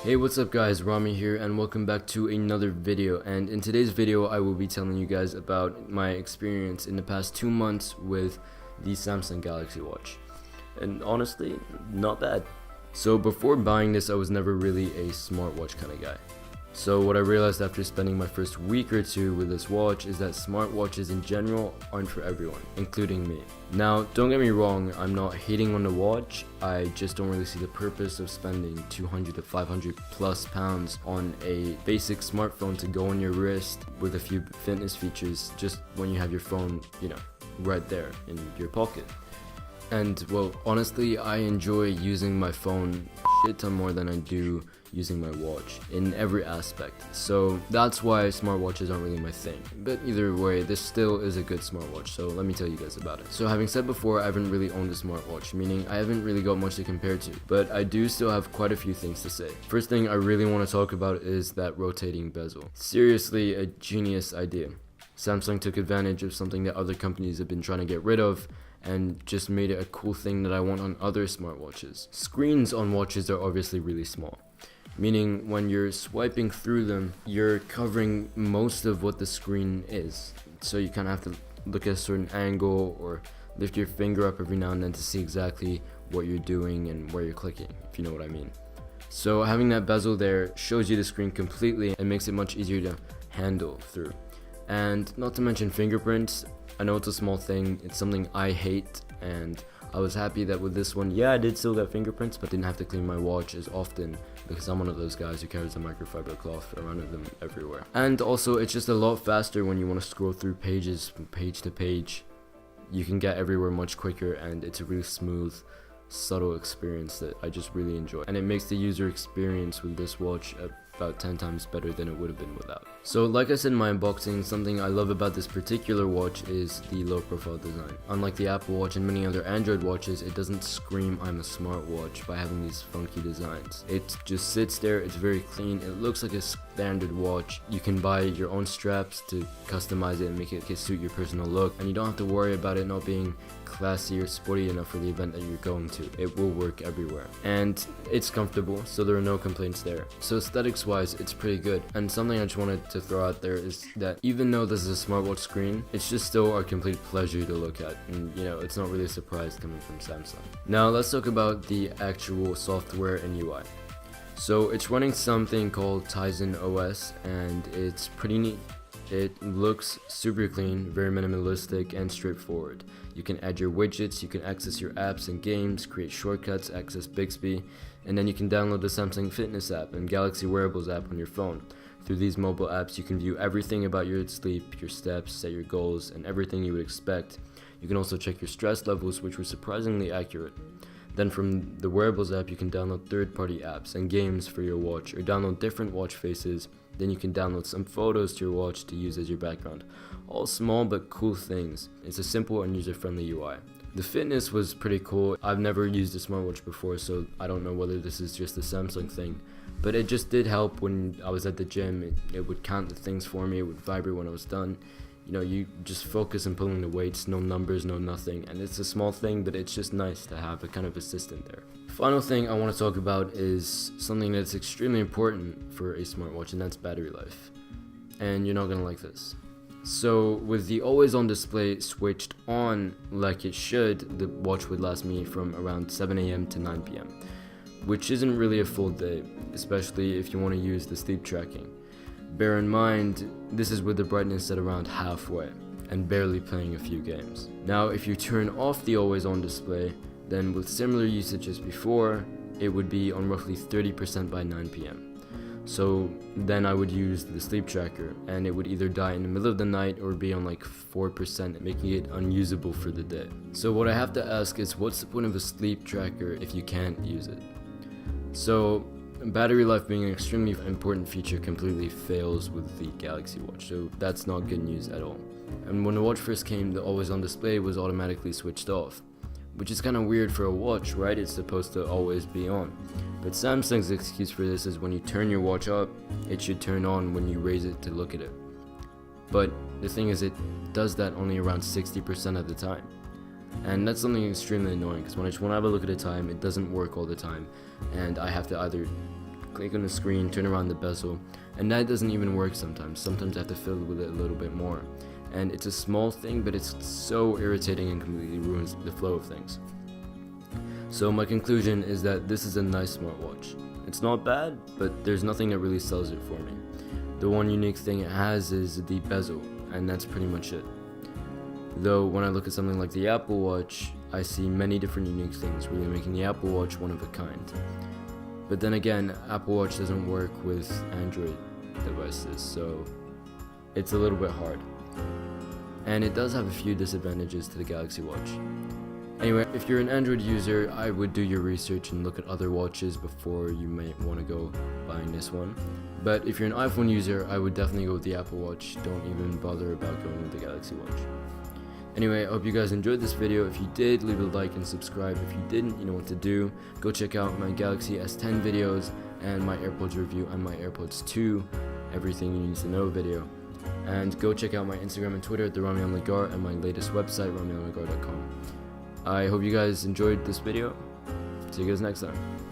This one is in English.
Hey, what's up guys, Ramy here and welcome back to another video. And in today's video I will be telling you guys about my experience in the past 2 months with the Samsung Galaxy Watch. And honestly, not bad. So before buying this I was never really a smartwatch kind of guy. So what I realized after spending my first week or two with this watch is that smartwatches in general aren't for everyone, including me. Now, don't get me wrong, I'm not hating on the watch, I just don't really see the purpose of spending 200 to 500 plus pounds on a basic smartphone to go on your wrist with a few fitness features just when you have your phone, right there in your pocket. And well, honestly, I enjoy using my phone a shit ton more than I do using my watch in every aspect. So that's why smartwatches aren't really my thing. But either way, this still is a good smartwatch, so let me tell you guys about it. So having said before, I haven't really owned a smartwatch, meaning I haven't really got much to compare to, but I do still have quite a few things to say. First thing I really want to talk about is that rotating bezel. Seriously, a genius idea. Samsung took advantage of something that other companies have been trying to get rid of and just made it a cool thing that I want on other smartwatches. Screens on watches are obviously really small, meaning when you're swiping through them, you're covering most of what the screen is. So you kind of have to look at a certain angle or lift your finger up every now and then to see exactly what you're doing and where you're clicking, if you know what I mean. So having that bezel there shows you the screen completely and makes it much easier to handle through. And not to mention fingerprints. I know it's a small thing, it's something I hate, and I was happy that with this one, yeah, I did still get fingerprints, but didn't have to clean my watch as often because I'm one of those guys who carries a microfiber cloth around with them everywhere. And also, it's just a lot faster when you want to scroll through pages from page to page. You can get everywhere much quicker, and it's a really smooth, subtle experience that I just really enjoy. And it makes the user experience with this watch about 10 times better than it would have been without. So like I said in my unboxing, something I love about this particular watch is the low profile design. Unlike the Apple Watch and many other Android watches, it doesn't scream I'm a smartwatch by having these funky designs. It just sits there, it's very clean, it looks like a standard watch. You can buy your own straps to customize it and make it suit your personal look, and you don't have to worry about it not being classy or sporty enough for the event that you're going to. It will work everywhere. And it's comfortable, so there are no complaints there. So aesthetics wise, it's pretty good. And something I just wanted to throw out there is that even though this is a smartwatch screen, it's just still a complete pleasure to look at. And it's not really a surprise coming from Samsung. Now let's talk about the actual software and UI. So it's running something called Tizen OS, and it's pretty neat. It looks super clean, very minimalistic and straightforward. You can add your widgets, you can access your apps and games, create shortcuts, access Bixby, and then you can download the Samsung Fitness app and Galaxy Wearables app on your phone. Through these mobile apps, you can view everything about your sleep, your steps, set your goals, and everything you would expect. You can also check your stress levels, which were surprisingly accurate. Then from the Wearables app, you can download third-party apps and games for your watch, or download different watch faces. Then you can download some photos to your watch to use as your background. All small but cool things. It's a simple and user-friendly UI. The fitness was pretty cool. I've never used a smartwatch before, so I don't know whether this is just a Samsung thing. But it just did help when I was at the gym. It would count the things for me, it would vibrate when I was done. You just focus on pulling the weights, no numbers, no nothing. And it's a small thing, but it's just nice to have a kind of assistant there. Final thing I want to talk about is something that's extremely important for a smartwatch, and that's battery life. And you're not going to like this. So with the always on display switched on like it should, the watch would last me from around 7 AM to 9 PM, which isn't really a full day, especially if you want to use the sleep tracking. Bear in mind, this is with the brightness at around halfway and barely playing a few games. Now if you turn off the always on display, then with similar usage as before, it would be on roughly 30% by 9 PM. So then I would use the sleep tracker, and it would either die in the middle of the night or be on like 4%, making it unusable for the day. So what I have to ask is, what's the point of a sleep tracker if you can't use it? So battery life being an extremely important feature completely fails with the Galaxy Watch, so that's not good news at all. And when the watch first came, the always on display was automatically switched off, which is kind of weird for a watch, right? It's supposed to always be on. But Samsung's excuse for this is when you turn your watch up, it should turn on when you raise it to look at it. But the thing is, it does that only around 60% of the time. And that's something extremely annoying, because when I just want to have a look at the time, it doesn't work all the time, and I have to either click on the screen, turn around the bezel, and that doesn't even work sometimes. Sometimes I have to fiddle with it a little bit more. And it's a small thing, but it's so irritating and completely ruins the flow of things. So my conclusion is that this is a nice smartwatch. It's not bad, but there's nothing that really sells it for me. The one unique thing it has is the bezel, and that's pretty much it. Though when I look at something like the Apple Watch, I see many different unique things, really making the Apple Watch one of a kind. But then again, Apple Watch doesn't work with Android devices, so it's a little bit hard. And it does have a few disadvantages to the Galaxy Watch. Anyway, if you're an Android user, I would do your research and look at other watches before you might want to go buying this one. But if you're an iPhone user, I would definitely go with the Apple Watch. Don't even bother about going with the Galaxy Watch. Anyway, I hope you guys enjoyed this video. If you did, leave a like and subscribe. If you didn't, you know what to do. Go check out my Galaxy S10 videos and my AirPods review and my AirPods 2 everything you need to know video. And go check out my Instagram and Twitter at the Ramy El-Naggar and my latest website, ramyelnaggar.com. I hope you guys enjoyed this video. See you guys next time.